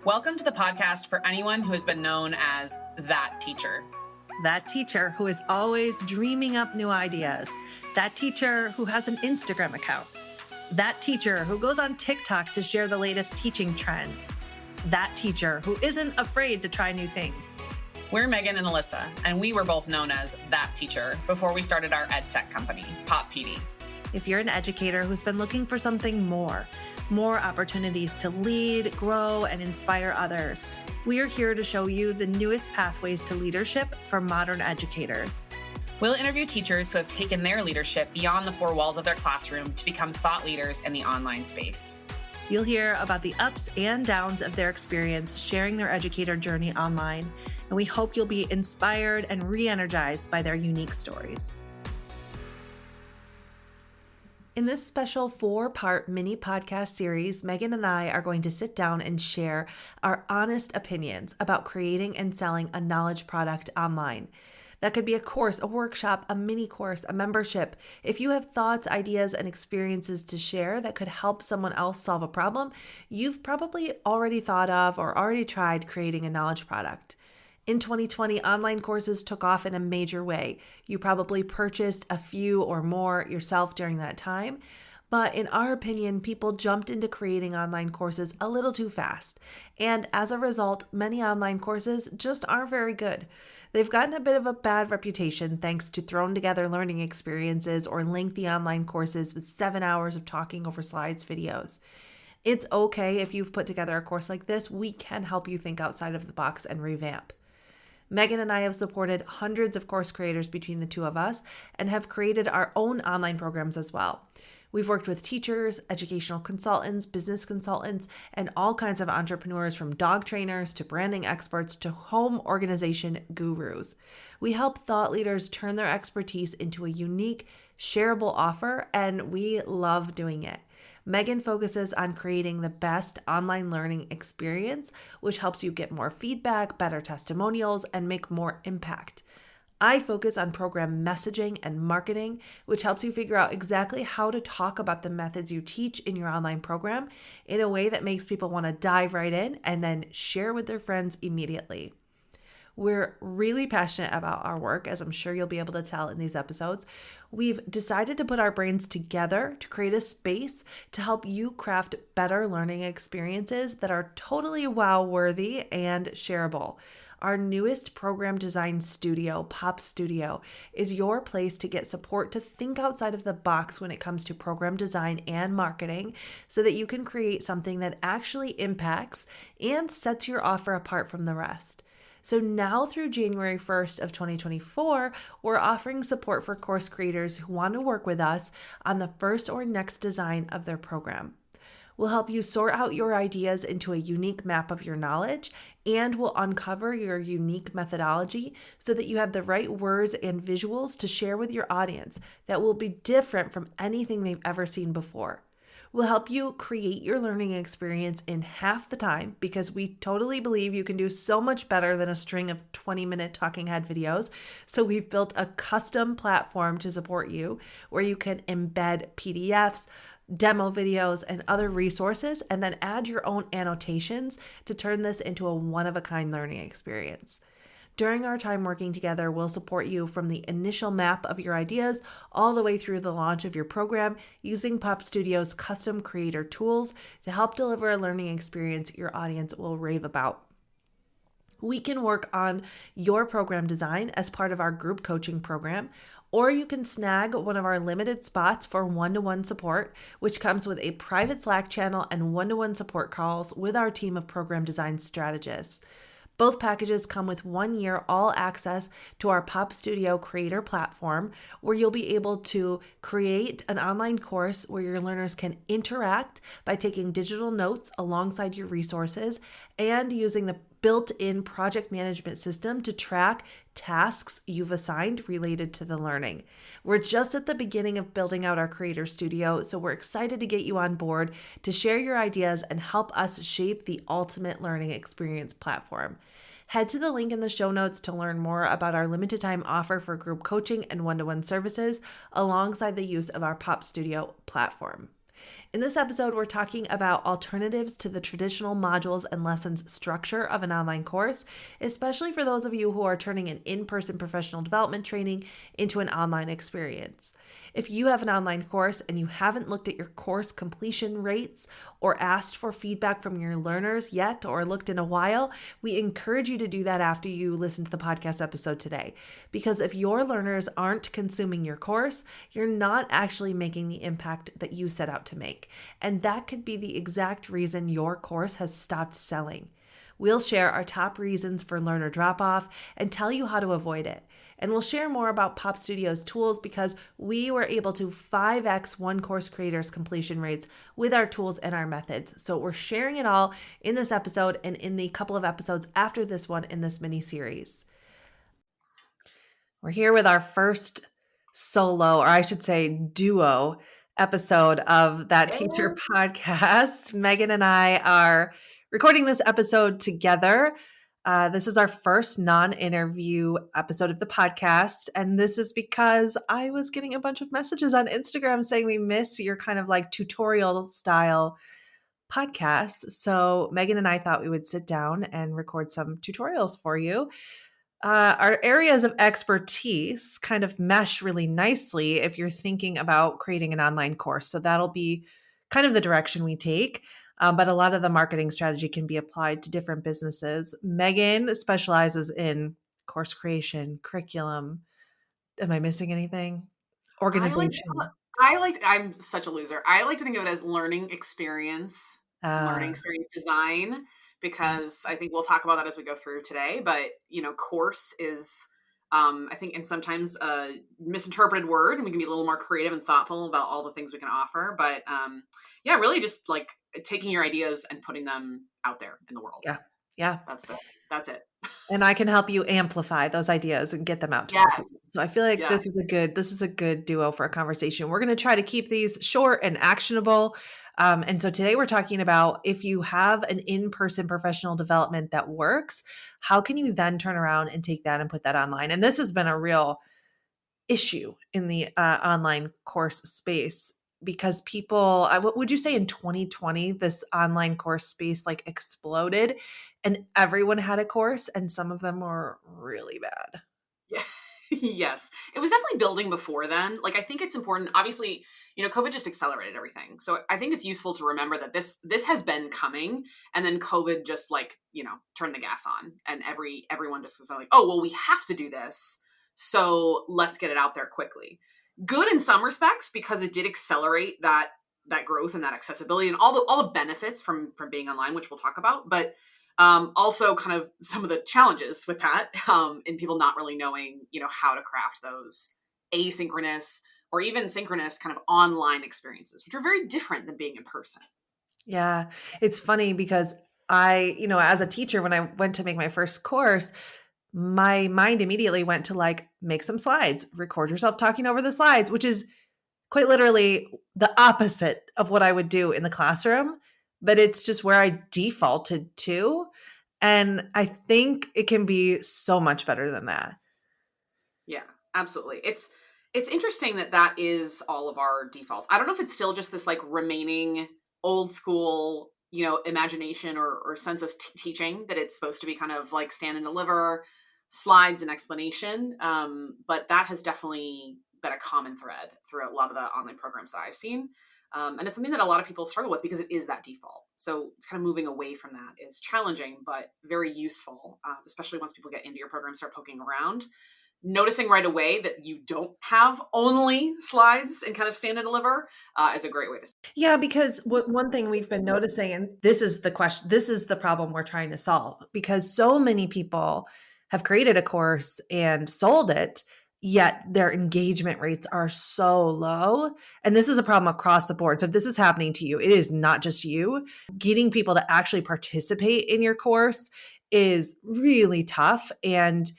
Welcome to the podcast for anyone who has been known as that teacher. That teacher who is always dreaming up new ideas. That teacher who has an Instagram account. That teacher who goes on TikTok to share the latest teaching trends. That teacher who isn't afraid to try new things. We're Megan and Alyssa, and we were both known as that teacher before we started our ed tech company, PopPD. If you're an educator who's been looking for something more opportunities to lead, grow, and inspire others, we are here to show you the newest pathways to leadership for modern educators. We'll interview teachers who have taken their leadership beyond the four walls of their classroom to become thought leaders in the online space. You'll hear about the ups and downs of their experience sharing their educator journey online, and we hope you'll be inspired and re-energized by their unique stories. In this special 4-part mini podcast series, Megan and I are going to sit down and share our honest opinions about creating and selling a knowledge product online. That could be a course, a workshop, a mini course, a membership. If you have thoughts, ideas, and experiences to share that could help someone else solve a problem, you've probably already thought of or already tried creating a knowledge product. In 2020, online courses took off in a major way. You probably purchased a few or more yourself during that time. But in our opinion, people jumped into creating online courses a little too fast. And as a result, many online courses just aren't very good. They've gotten a bit of a bad reputation thanks to thrown together learning experiences or lengthy online courses with 7 hours of talking over slides videos. It's okay if you've put together a course like this. We can help you think outside of the box and revamp. Megan and I have supported hundreds of course creators between the two of us and have created our own online programs as well. We've worked with teachers, educational consultants, business consultants, and all kinds of entrepreneurs from dog trainers to branding experts to home organization gurus. We help thought leaders turn their expertise into a unique, shareable offer, and we love doing it. Megan focuses on creating the best online learning experience, which helps you get more feedback, better testimonials, and make more impact. I focus on program messaging and marketing, which helps you figure out exactly how to talk about the methods you teach in your online program in a way that makes people want to dive right in and then share with their friends immediately. We're really passionate about our work, as I'm sure you'll be able to tell in these episodes. We've decided to put our brains together to create a space to help you craft better learning experiences that are totally wow-worthy and shareable. Our newest program design studio, PopStudio, is your place to get support to think outside of the box when it comes to program design and marketing so that you can create something that actually impacts and sets your offer apart from the rest. So now through January 1st of 2024, we're offering support for course creators who want to work with us on the first or next design of their program. We'll help you sort out your ideas into a unique map of your knowledge, and we'll uncover your unique methodology so that you have the right words and visuals to share with your audience that will be different from anything they've ever seen before. We'll help you create your learning experience in half the time because we totally believe you can do so much better than a string of 20-minute talking head videos. So we've built a custom platform to support you where you can embed PDFs, demo videos, and other resources, and then add your own annotations to turn this into a one-of-a-kind learning experience. During our time working together, we'll support you from the initial map of your ideas all the way through the launch of your program using PopStudio's custom creator tools to help deliver a learning experience your audience will rave about. We can work on your program design as part of our group coaching program, or you can snag one of our limited spots for one-to-one support, which comes with a private Slack channel and one-to-one support calls with our team of program design strategists. Both packages come with 1 year all access to our PopStudio creator platform, where you'll be able to create an online course where your learners can interact by taking digital notes alongside your resources and using the built-in project management system to track tasks you've assigned related to the learning. We're just at the beginning of building out our Creator Studio, so we're excited to get you on board to share your ideas and help us shape the ultimate learning experience platform. Head to the link in the show notes to learn more about our limited time offer for group coaching and one-to-one services alongside the use of our PopStudio platform. In this episode, we're talking about alternatives to the traditional modules and lessons structure of an online course, especially for those of you who are turning an in-person professional development training into an online experience. If you have an online course and you haven't looked at your course completion rates or asked for feedback from your learners yet or looked in a while, we encourage you to do that after you listen to the podcast episode today. Because if your learners aren't consuming your course, you're not actually making the impact that you set out to make. And that could be the exact reason your course has stopped selling. We'll share our top reasons for learner drop off and tell you how to avoid it. And we'll share more about PopStudio's tools because we were able to 5x one course creator's completion rates with our tools and our methods. So we're sharing it all in this episode and in the couple of episodes after this one in this mini series. We're here with our first solo, or I should say duo episode of That Teacher podcast. Megan and I are recording this episode together. This is our first non-interview episode of the podcast. And this is because I was getting a bunch of messages on Instagram saying we miss your kind of like tutorial style podcasts. So Megan and I thought we would sit down and record some tutorials for you. Our areas of expertise kind of mesh really nicely if you're thinking about creating an online course. So that'll be kind of the direction we take. But a lot of the marketing strategy can be applied to different businesses. Megan specializes in course creation, curriculum. Am I missing anything? Organization. I'm such a loser. I like to think of it as learning experience design, because I think we'll talk about that as we go through today. But, course is, I think, and sometimes a misinterpreted word, and we can be a little more creative and thoughtful about all the things we can offer. But really just like taking your ideas and putting them out there in the world. Yeah. That's it. And I can help you amplify those ideas and get them out to more people. So I feel like this is a good duo for a conversation. We're going to try to keep these short and actionable. And so today we're talking about if you have an in-person professional development that works, how can you then turn around and take that and put that online? And this has been a real issue in the online course space because people, what would you say in 2020, this online course space like exploded and everyone had a course and some of them were really bad. Yeah. Yes. It was definitely building before then. Like, I think it's important. Obviously, COVID just accelerated everything. So I think it's useful to remember that this has been coming, and then COVID just turned the gas on, and everyone just was like, oh, well, we have to do this. So let's get it out there quickly. Good in some respects because it did accelerate that growth and that accessibility and all the benefits from being online, which we'll talk about. But also kind of some of the challenges with that, and people not really knowing, how to craft those asynchronous or even synchronous kind of online experiences, which are very different than being in person. Yeah. It's funny because I, as a teacher, when I went to make my first course, my mind immediately went to like, make some slides, record yourself talking over the slides, which is quite literally the opposite of what I would do in the classroom, but it's just where I defaulted to. And I think it can be so much better than that. Yeah, absolutely. It's interesting that is all of our defaults. I don't know if it's still just this like remaining old school, imagination or sense of teaching, that it's supposed to be kind of like stand and deliver slides and explanation. But that has definitely been a common thread throughout a lot of the online programs that I've seen. And it's something that a lot of people struggle with because it is that default. So kind of moving away from that is challenging, but very useful, especially once people get into your program, start poking around. Noticing right away that you don't have only slides and kind of stand and deliver is a great way to. Yeah, because one thing we've been noticing, and this is the question, this is the problem we're trying to solve, because so many people have created a course and sold it, yet their engagement rates are so low. And this is a problem across the board. So if this is happening to you, it is not just you. Getting people to actually participate in your course is really tough. And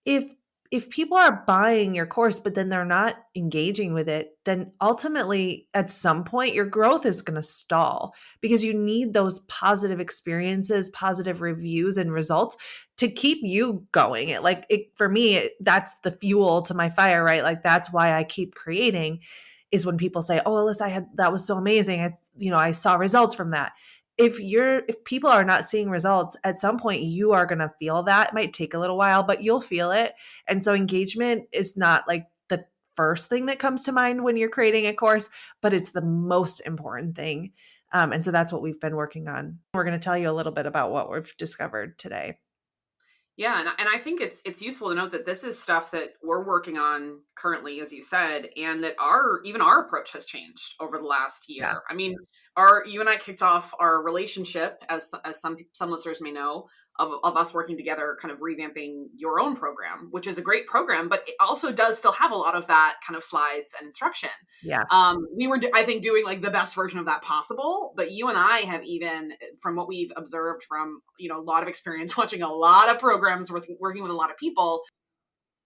if people are buying your course, but then they're not engaging with it, then ultimately at some point your growth is going to stall because you need those positive experiences, positive reviews and results to keep you going. For me, that's the fuel to my fire, right? Like that's why I keep creating is when people say, "Oh, Alyssa, that was so amazing. I saw results from that." If people are not seeing results, at some point you are going to feel that. It might take a little while, but you'll feel it. And so engagement is not like the first thing that comes to mind when you're creating a course, but it's the most important thing. And so that's what we've been working on. We're going to tell you a little bit about what we've discovered today. Yeah, and I think it's useful to note that this is stuff that we're working on currently, as you said, and that our approach has changed over the last Yeah. year. I mean, our you and I kicked off our relationship, as some listeners may know, of us working together, kind of revamping your own program, which is a great program, but it also does still have a lot of that kind of slides and instruction. Yeah. We were, I think, doing like the best version of that possible. But you and I have, even from what we've observed from, a lot of experience watching a lot of programs, working with a lot of people,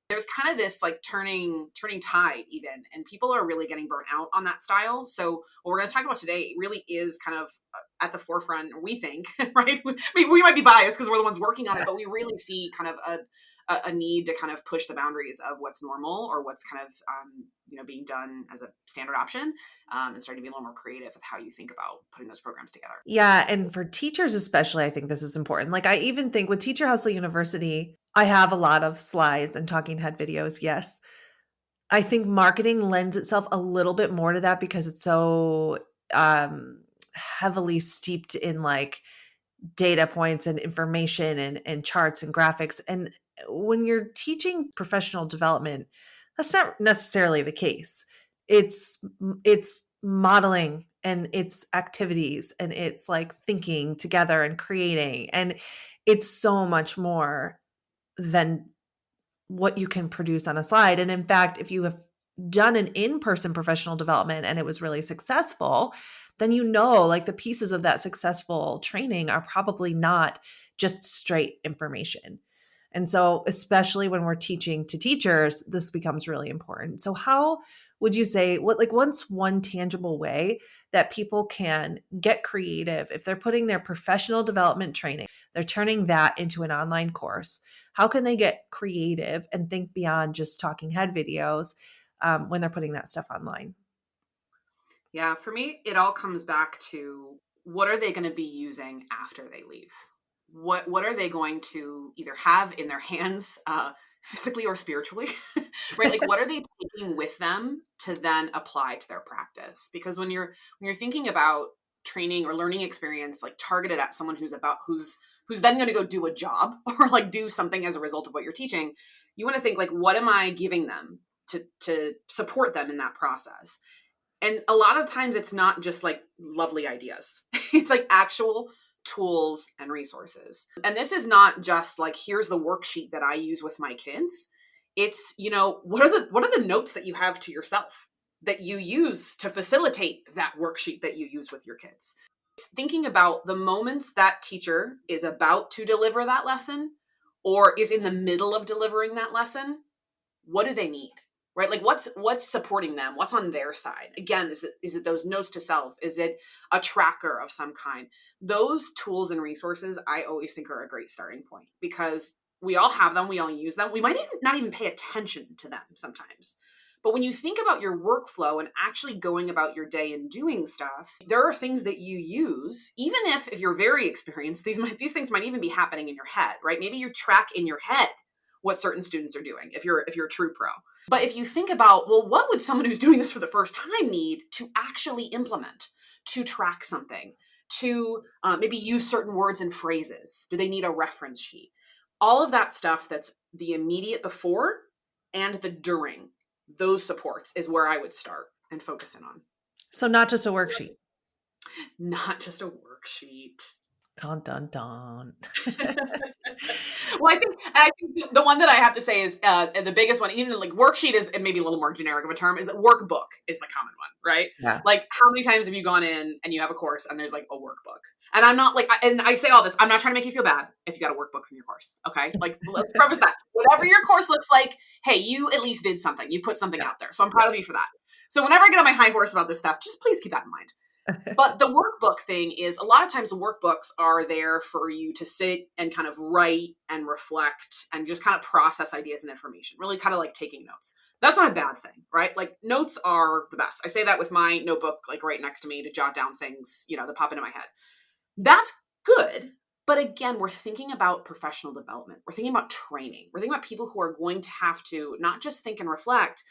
there's kind of this like turning tide even, and people are really getting burnt out on that style. So what we're going to talk about today really is kind of at the forefront, we think, right? We might be biased because we're the ones working on it, but we really see kind of a need to kind of push the boundaries of what's normal, or what's kind of being done as a standard option, and starting to be a little more creative with how you think about putting those programs together. Yeah. And for teachers, especially, I think this is important. Like, I even think with Teacher Hustle University, I have a lot of slides and talking head videos. Yes. I think marketing lends itself a little bit more to that because it's so heavily steeped in like data points and information and charts and graphics. And when you're teaching professional development, that's not necessarily the case. It's modeling and it's activities and it's like thinking together and creating, and it's so much more than what you can produce on a slide. And in fact, if you have done an in-person professional development and it was really successful, then like the pieces of that successful training are probably not just straight information. And so, especially when we're teaching to teachers, this becomes really important. So, how would you say what's one tangible way that people can get creative if they're putting their professional development training, they're turning that into an online course? How can they get creative and think beyond just talking head videos when they're putting that stuff online? Yeah, for me, it all comes back to, what are they going to be using after they leave? What are they going to either have in their hands, physically or spiritually, right? Like, what are they taking with them to then apply to their practice? Because when you're thinking about training or learning experience, like targeted at someone who's then going to go do a job or like do something as a result of what you're teaching, you want to think like, what am I giving them to support them in that process? And a lot of times it's not just like lovely ideas. It's like actual tools and resources. And this is not just like, here's the worksheet that I use with my kids. It's, what are the notes that you have to yourself that you use to facilitate that worksheet that you use with your kids? It's thinking about the moments that teacher is about to deliver that lesson or is in the middle of delivering that lesson. What do they need? Right? Like, what's supporting them? What's on their side? Again, is it those notes to self? Is it a tracker of some kind? Those tools and resources I always think are a great starting point, because we all have them, we all use them. We might not even pay attention to them sometimes. But when you think about your workflow and actually going about your day and doing stuff, there are things that you use, even if you're very experienced, these things might even be happening in your head, right? Maybe you track in your head what certain students are doing if you're a true pro. But if you think about, well, what would someone who's doing this for the first time need to actually implement, to track something, to maybe use certain words and phrases? Do they need a reference sheet? All of that stuff that's the immediate before and the during, those supports is where I would start and focus in on. So, not just a worksheet. Not just a worksheet. Dun, dun, dun. Well, I think the one that I have to say is the biggest one. Even like worksheet is maybe a little more generic of a term. Is that workbook is the common one, right? Yeah. Like, how many times have you gone in and you have a course and there's like a workbook? And I'm not like, and I say all this, I'm not trying to make you feel bad if you got a workbook in your course. Okay, like, let's preface that. Whatever your course looks like, hey, you at least did something. You put something Yeah. out there, so I'm proud of you for that. So whenever I get on my high horse about this stuff, just please keep that in mind. But the workbook thing is a lot of times the workbooks are there for you to sit and kind of write and reflect and just kind of process ideas and information, really kind of like taking notes. That's not a bad thing, right? Like notes are the best. I say that with my notebook like right next to me to jot down things, that pop into my head. That's good. But again, we're thinking about professional development. We're thinking about training. We're thinking about people who are going to have to not just think and reflect,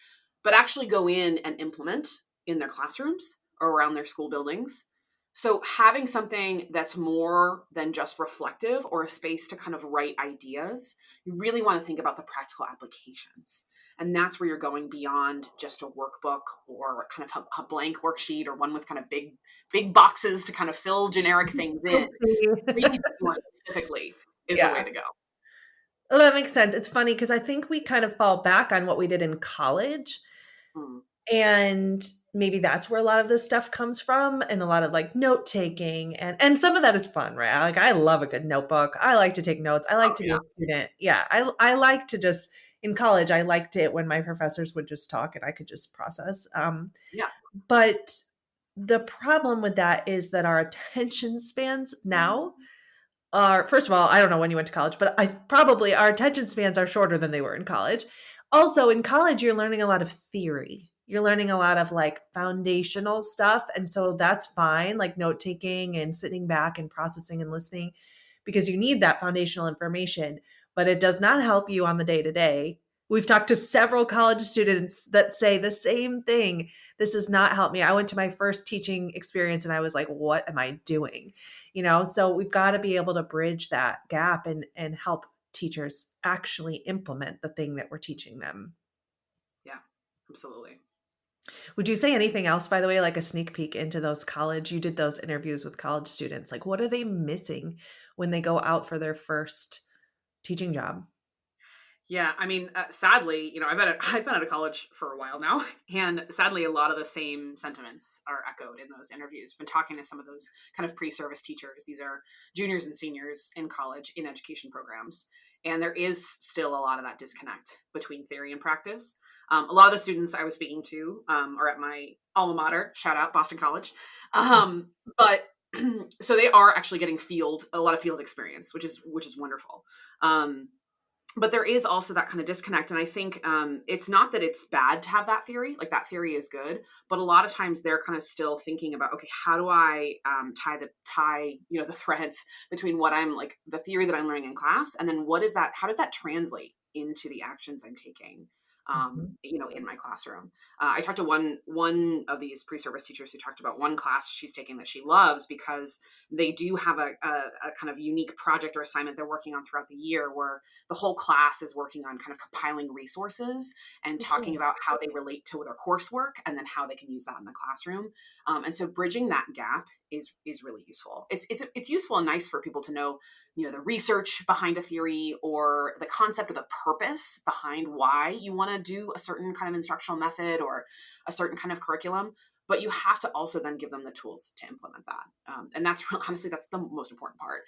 but actually go in and implement in their classrooms or around their school buildings. So having something that's more than just reflective or a space to kind of write ideas, you really want to think about the practical applications. And that's where you're going beyond just a workbook or kind of a blank worksheet or one with kind of big boxes to kind of fill generic things in. Really thinking more specifically is the way Yeah. to go. Well, that makes sense. It's funny because I think we kind of fall back on what we did in college. Mm. And maybe that's where a lot of this stuff comes from, and a lot of like note taking, and some of that is fun, right? Like I love a good notebook. I like to take notes. I like Oh to be yeah. a student. Yeah, I like to just in college. I liked it when my professors would just talk and I could just process. Yeah. But the problem with that is that our attention spans now are, first of all, I don't know when you went to college, but I probably our attention spans are shorter than they were in college. Also, in college, you're learning a lot of theory. You're learning a lot of like foundational stuff. And so that's fine, like note taking and sitting back and processing and listening because you need that foundational information, but it does not help you on the day to day. We've talked to several college students that say the same thing. This does not help me. I went to my first teaching experience and I was like, what am I doing? So we've got to be able to bridge that gap and help teachers actually implement the thing that we're teaching them. Yeah. Absolutely. Would you say anything else, by the way, like a sneak peek into those college? You did those interviews with college students. Like, what are they missing when they go out for their first teaching job? Yeah, I mean, sadly, I've been out of college for a while now, and sadly, a lot of the same sentiments are echoed in those interviews. I've been talking to some of those kind of pre-service teachers. These are juniors and seniors in college in education programs, and there is still a lot of that disconnect between theory and practice. A lot of the students I was speaking to are at my alma mater. Shout out Boston College, but so they are actually getting a lot of field experience, which is wonderful. Um, but there is also that kind of disconnect, and I think it's not that it's bad to have that theory. Like that theory is good, but a lot of times they're kind of still thinking about, okay, how do I tie the threads between what I'm like the theory that I'm learning in class, and then what is that, how does that translate into the actions I'm taking Mhm. in my classroom. I talked to one of these pre-service teachers who talked about one class she's taking that she loves because they do have a kind of unique project or assignment they're working on throughout the year where the whole class is working on kind of compiling resources and talking Cool. about how they relate to their coursework and then how they can use that in the classroom. And so bridging that gap is really useful. It's useful and nice for people to know, the research behind a theory or the concept or the purpose behind why you want to do a certain kind of instructional method or a certain kind of curriculum. But you have to also then give them the tools to implement that. And that's honestly, that's the most important part.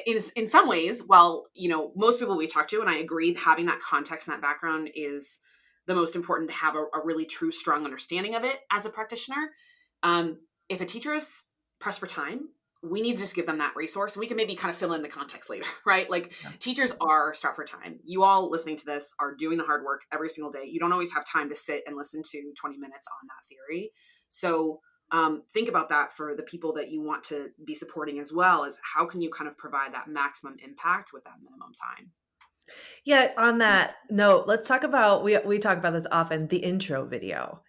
In some ways, while, most people we talk to, and I agree, having that context and that background is the most important to have a really true, strong understanding of it as a practitioner. If a teacher is pressed for time, we need to just give them that resource and we can maybe kind of fill in the context later, right? Like Yeah. teachers are strapped for time. You all listening to this are doing the hard work every single day. You don't always have time to sit and listen to 20 minutes on that theory. So think about that for the people that you want to be supporting as well, is how can you kind of provide that maximum impact with that minimum time? Yeah, on that note, let's talk about we talk about this often, the intro video.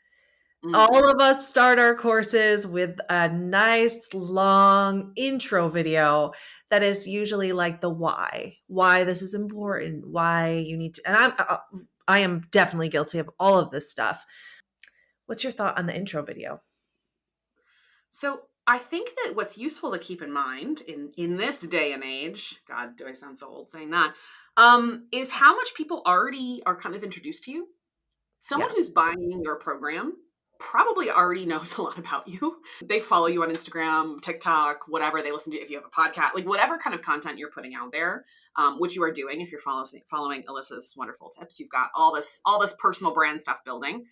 Mm. All of us start our courses with a nice long intro video that is usually like the why this is important, why you need to, and I am definitely guilty of all of this stuff. What's your thought on the intro video? So I think that what's useful to keep in mind in this day and age, God, do I sound so old saying that, is how much people already are kind of introduced to you. Someone Yeah. who's buying your program probably already knows a lot about you. They follow you on Instagram, TikTok, whatever. They listen to, if you have a podcast, like whatever kind of content you're putting out there, which you are doing. If you're following Alyssa's wonderful tips, you've got all this personal brand stuff building.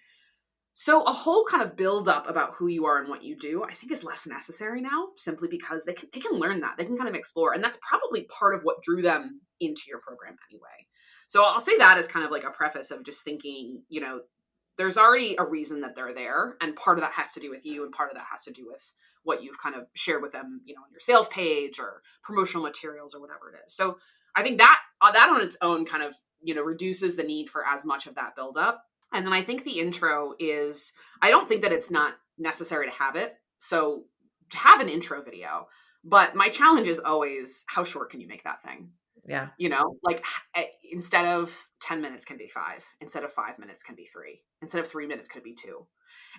So a whole kind of build up about who you are and what you do, I think is less necessary now, simply because they can learn that. They can kind of explore. And that's probably part of what drew them into your program anyway. So I'll say that as kind of like a preface of just thinking, there's already a reason that they're there. And part of that has to do with you, and part of that has to do with what you've kind of shared with them, on your sales page or promotional materials or whatever it is. So I think that on its own kind of, reduces the need for as much of that build up. And then I think the intro is, I don't think that it's not necessary to have it. So have an intro video, but my challenge is always, how short can you make that thing? Yeah. Like, instead of 10 minutes can be 5, instead of 5 minutes can be 3, instead of 3 minutes could be 2.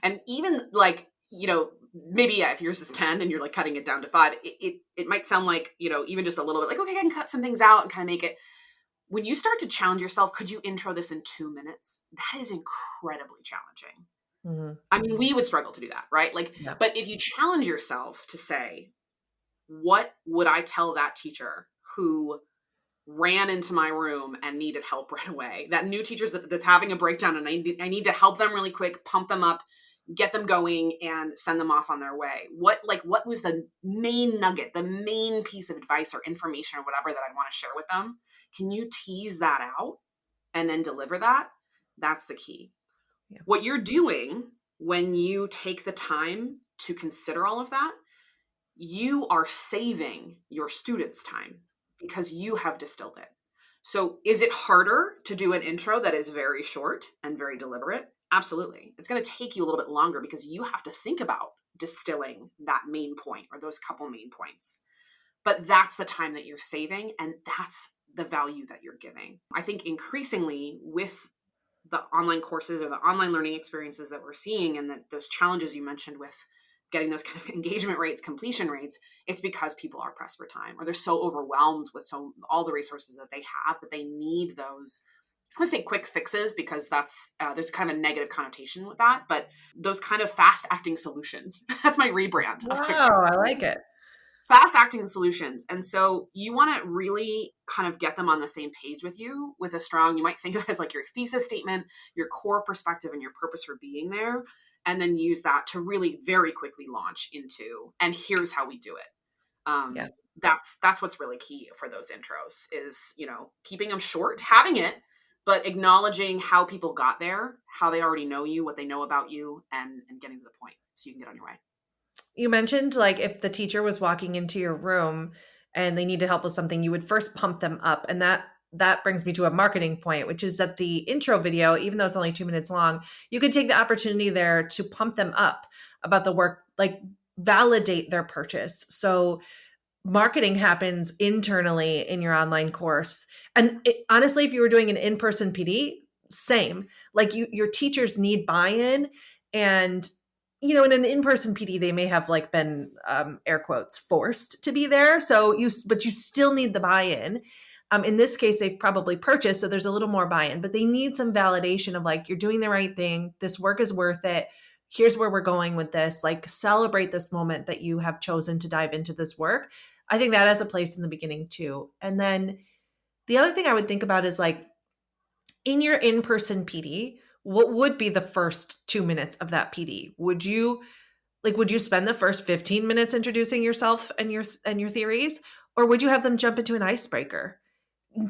And even like, maybe, yeah, if yours is 10 and you're like cutting it down to 5, it might sound like, even just a little bit like, okay, I can cut some things out and kind of make it. When you start to challenge yourself, could you intro this in 2 minutes? That is incredibly challenging. Hmm. I mean, we would struggle to do that, right? Like, Yeah. but if you challenge yourself to say, what would I tell that teacher who ran into my room and needed help right away? That new teacher that's having a breakdown, and I need to help them really quick, pump them up, get them going, and send them off on their way. What was the main nugget, the main piece of advice or information or whatever that I want to share with them? Can you tease that out and then deliver that? That's the key. Yeah. What you're doing when you take the time to consider all of that, you are saving your students time because you have distilled it. So is it harder to do an intro that is very short and very deliberate? Absolutely. It's going to take you a little bit longer because you have to think about distilling that main point or those couple main points. But that's the time that you're saving, and that's the value that you're giving. I think increasingly with the online courses or the online learning experiences that we're seeing, and those challenges you mentioned with getting those kind of engagement rates, completion rates, it's because people are pressed for time, or they're so overwhelmed with all the resources that they have that they need those. I want to say quick fixes because that's there's kind of a negative connotation with that, but those kind of fast acting solutions. That's my rebrand of quick Wow, fixes. I like it. Fast acting solutions. And so you want to really kind of get them on the same page with you with a strong, you might think of it as like your thesis statement, your core perspective, and your purpose for being there. And then use that to really very quickly launch into, and here's how we do it. Yeah. That's what's really key for those intros is, keeping them short, having it, but acknowledging how people got there, how they already know you, what they know about you, and getting to the point so you can get on your way. You mentioned like if the teacher was walking into your room and they needed help with something, you would first pump them up. And that brings me to a marketing point, which is that the intro video, even though it's only 2 minutes long, you could take the opportunity there to pump them up about the work, like validate their purchase. So marketing happens internally in your online course. And honestly, if you were doing an in-person PD, same. Like your teachers need buy-in, and in an in-person PD, they may have like been air quotes forced to be there. But you still need the buy-in. In this case, they've probably purchased, so there's a little more buy-in, but they need some validation of like, you're doing the right thing. This work is worth it. Here's where we're going with this. Like, celebrate this moment that you have chosen to dive into this work. I think that has a place in the beginning too. And then the other thing I would think about is like, in your in-person PD, what would be the first 2 minutes of that PD? Would you spend the first 15 minutes introducing yourself and your theories? Or would you have them jump into an icebreaker?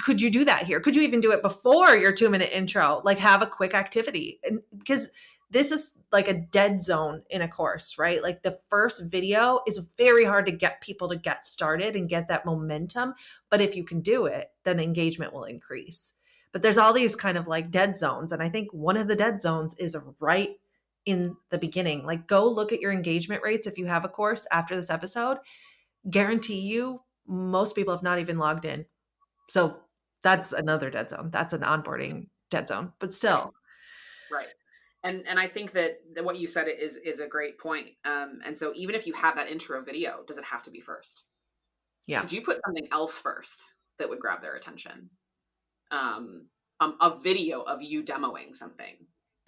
Could you do that here? Could you even do it before your 2 minute intro? Like, have a quick activity. And because this is like a dead zone in a course, right? Like, the first video is very hard to get people to get started and get that momentum. But if you can do it, then engagement will increase. But there's all these kind of like dead zones. And I think one of the dead zones is right in the beginning. Like, go look at your engagement rates if you have a course after this episode. Guarantee you, most people have not even logged in. So that's another dead zone. That's an onboarding dead zone, but Right. still. Right. And I think that what you said is a great point. And so even if you have that intro video, does it have to be first? Yeah. Could you put something else first that would grab their attention? A video of you demoing something,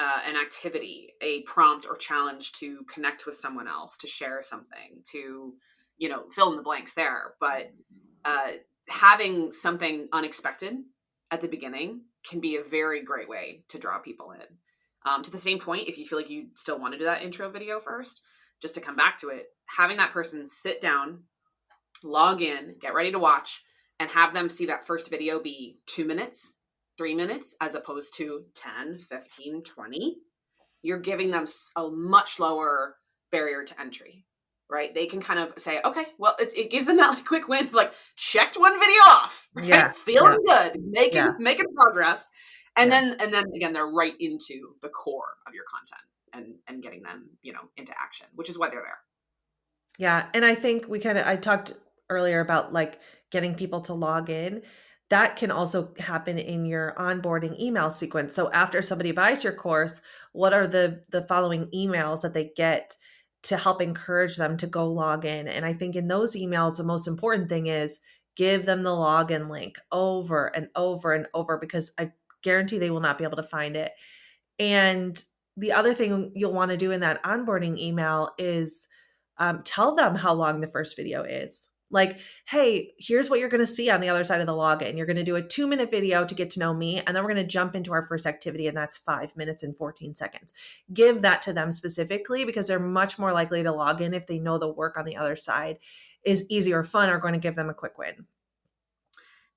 an activity, a prompt or challenge to connect with someone else, to share something, to, fill in the blanks there. But uh, having something unexpected at the beginning can be a very great way to draw people in. To the same point, if you feel like you still want to do that intro video first, just to come back to it, having that person sit down, log in, get ready to watch, and have them see that first video be 2 minutes, 3 minutes, as opposed to 10, 15, 20. You're giving them a much lower barrier to entry, right? They can kind of say, okay, well, it gives them that like quick win, like checked one video off, Yeah. right? Feeling good, Yeah. making progress. And Yeah. then again, they're right into the core of your content and getting them, into action, which is why they're there. Yeah, and I think I talked earlier about like getting people to log in. That can also happen in your onboarding email sequence. So after somebody buys your course, what are the following emails that they get to help encourage them to go log in? And I think in those emails, the most important thing is give them the login link over and over and over, because I guarantee they will not be able to find it. And the other thing you'll want to do in that onboarding email is tell them how long the first video is. Like, hey, here's what you're going to see on the other side of the login. You're going to do a 2-minute video to get to know me, and then we're going to jump into our first activity, and that's 5 minutes and 14 seconds. Give that to them specifically, because they're much more likely to log in if they know the work on the other side is easy or fun, or going to give them a quick win.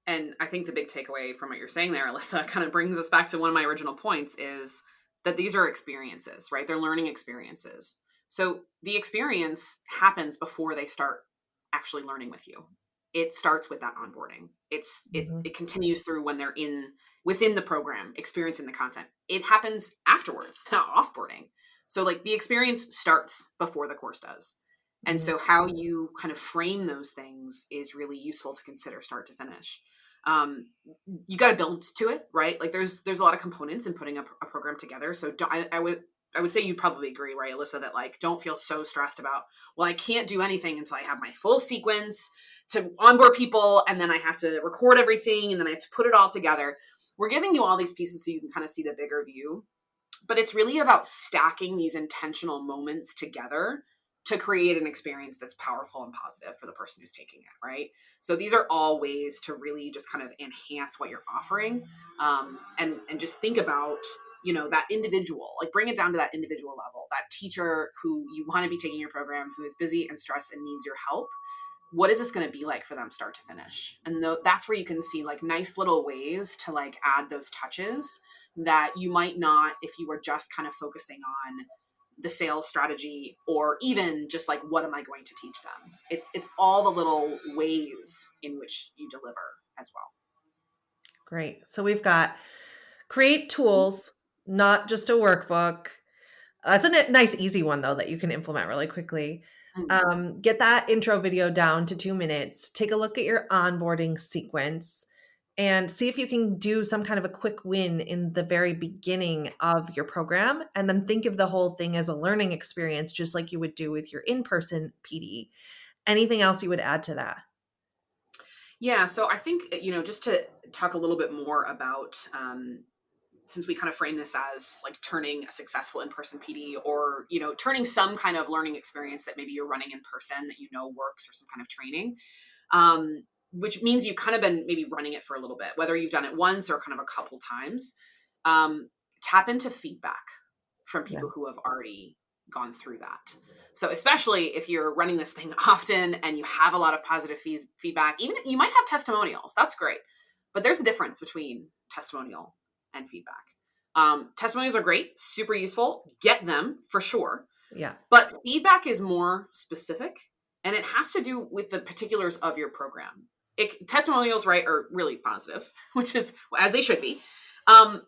And I think the big takeaway from what you're saying there, Alyssa, kind of brings us back to one of my original points, is that these are experiences, right? They're learning experiences. So the experience happens before they start actually learning with you. It starts with that onboarding. Mhm. It continues through when they're within the program, experiencing the content. It happens afterwards, not offboarding. So like the experience starts before the course does. And Mhm. so how you kind of frame those things is really useful to consider start to finish. Um, you got to build to it, right? Like there's a lot of components in putting a program together. So I would say you'd probably agree, right, Alyssa, that like don't feel so stressed about, well, I can't do anything until I have my full sequence to onboard people, and then I have to record everything, and then I have to put it all together. We're giving you all these pieces so you can kind of see the bigger view, but it's really about stacking these intentional moments together to create an experience that's powerful and positive for the person who's taking it, right? So these are all ways to really just kind of enhance what you're offering, and just think about that individual, like bring it down to that individual level, that teacher who you want to be taking your program, who is busy and stressed and needs your help. What is this going to be like for them start to finish? And that's where you can see like nice little ways to like add those touches that you might not if you were just kind of focusing on the sales strategy, or even just like what am I going to teach them. It's all the little ways in which you deliver as well. Great. So we've got create tools, not just a workbook. That's a nice, easy one, though, that you can implement really quickly. Mm. Get that intro video down to 2 minutes. Take a look at your onboarding sequence and see if you can do some kind of a quick win in the very beginning of your program. And then think of the whole thing as a learning experience, just like you would do with your in-person PD. Anything else you would add to that? Yeah, so I think just to talk a little bit more about, since we kind of frame this as like turning a successful in-person PD, or turning some kind of learning experience that maybe you're running in person that works, or some kind of training, which means you've kind of been maybe running it for a little bit, whether you've done it once or kind of a couple times. um, Tap into feedback from Yeah. people who have already gone through that. So especially if you're running this thing often and you have a lot of positive feedback, even if you might have testimonials, that's great. But there's a difference between testimonial and feedback. Testimonials are great, super useful, get them for sure. Yeah. But feedback is more specific, and it has to do with the particulars of your program. Testimonials, right, are really positive, which is as they should be. Um,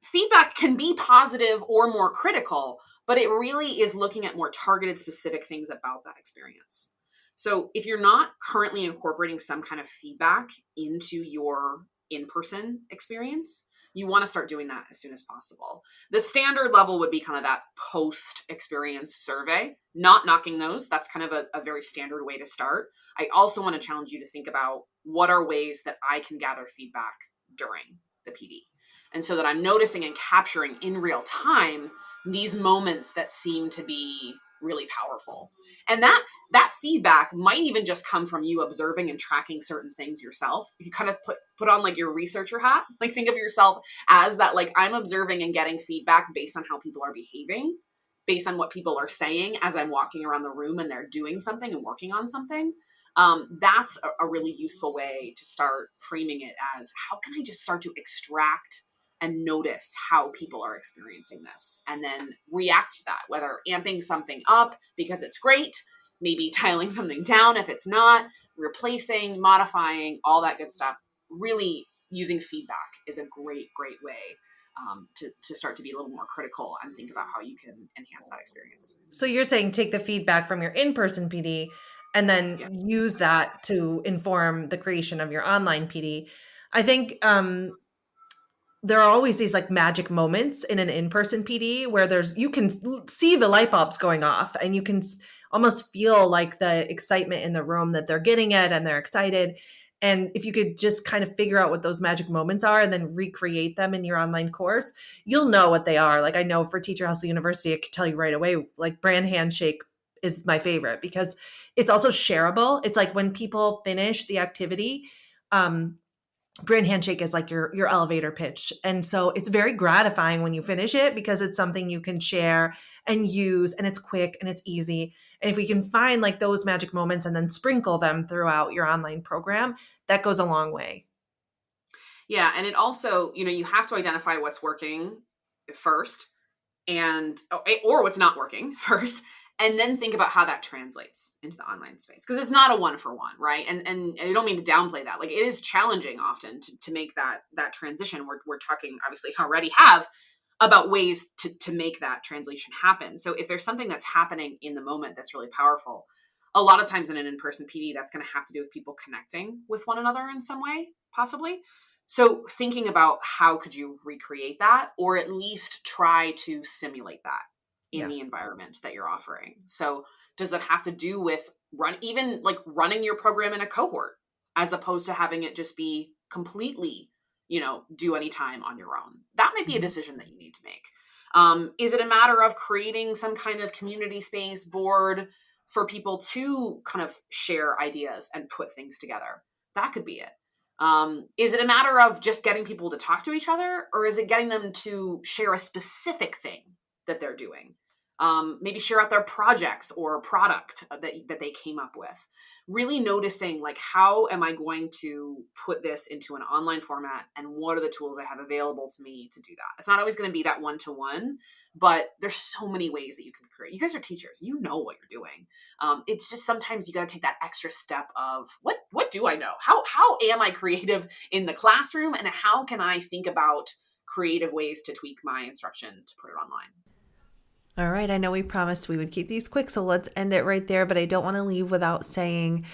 Feedback can be positive or more critical, but it really is looking at more targeted, specific things about that experience. So if you're not currently incorporating some kind of feedback into your in-person experience, you want to start doing that as soon as possible. The standard level would be kind of that post-experience survey, not knocking those. That's kind of a very standard way to start. I also want to challenge you to think about what are ways that I can gather feedback during the PD. And so that I'm noticing and capturing in real time these moments that seem to be really powerful. And that feedback might even just come from you observing and tracking certain things yourself. If you kind of put on like your researcher hat, like think of yourself as that, like I'm observing and getting feedback based on how people are behaving, based on what people are saying as I'm walking around the room and they're doing something and working on something. That's a really useful way to start framing it as, how can I just start to extract and notice how people are experiencing this and then react to that, whether amping something up because it's great, maybe dialing something down if it's not, replacing, modifying, all that good stuff. Really using feedback is a great way to start to be a little more critical and think about how you can enhance that experience. So you're saying take the feedback from your in-person PD and then Yeah. use that to inform the creation of your online PD. I think there are always these like magic moments in an in-person PD where you can see the light bulbs going off and you can almost feel like the excitement in the room that they're getting it and they're excited. And if you could just kind of figure out what those magic moments are and then recreate them in your online course, you'll know what they are. Like I know for Teacher Hustle University, I could tell you right away, like brand handshake is my favorite because it's also shareable. It's like when people finish the activity, brand handshake is like your elevator pitch. And so it's very gratifying when you finish it because it's something you can share and use and it's quick and it's easy. And if we can find like those magic moments and then sprinkle them throughout your online program, that goes a long way. Yeah. And it also, you have to identify what's working first and or what's not working first, and then think about how that translates into the online space, because it's not a one for one, right? And I don't mean to downplay that. Like it is challenging often to make that transition. We're talking obviously already have about ways to make that translation happen. So if there's something that's happening in the moment that's really powerful, a lot of times in an in-person PD, that's going to have to do with people connecting with one another in some way, possibly. So thinking about how could you recreate that, or at least try to simulate that in Yeah. the environment that you're offering. So does that have to do with even like running your program in a cohort, as opposed to having it just be completely, do any time on your own? That might be a Mhm. decision that you need to make. Is it a matter of creating some kind of community space board for people to kind of share ideas and put things together? That could be it. Is it a matter of just getting people to talk to each other, or is it getting them to share a specific thing that they're doing? Maybe share out their projects or product that they came up with. Really noticing, like, how am I going to put this into an online format, and what are the tools I have available to me to do that? It's not always going to be that one-to-one, but there's so many ways that you can create. You guys are teachers, you know what you're doing. It's just sometimes you got to take that extra step of what do I know? How am I creative in the classroom, and how can I think about creative ways to tweak my instruction to put it online? All right. I know we promised we would keep these quick, so let's end it right there. But I don't want to leave without saying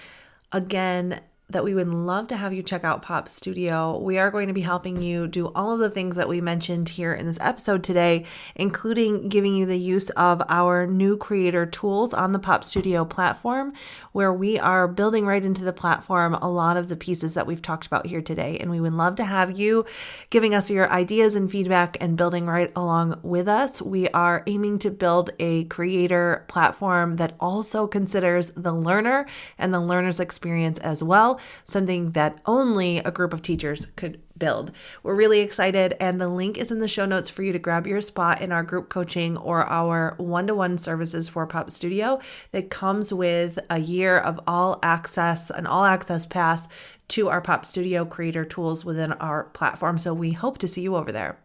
again that we would love to have you check out PopStudio. We are going to be helping you do all of the things that we mentioned here in this episode today, including giving you the use of our new creator tools on the PopStudio platform, where we are building right into the platform a lot of the pieces that we've talked about here today. And we would love to have you giving us your ideas and feedback and building right along with us. We are aiming to build a creator platform that also considers the learner and the learner's experience as well, something that only a group of teachers could build. We're really excited, and the link is in the show notes for you to grab your spot in our group coaching or our one-to-one services for PopStudio that comes with a year of an all access pass to our PopStudio creator tools within our platform. So we hope to see you over there.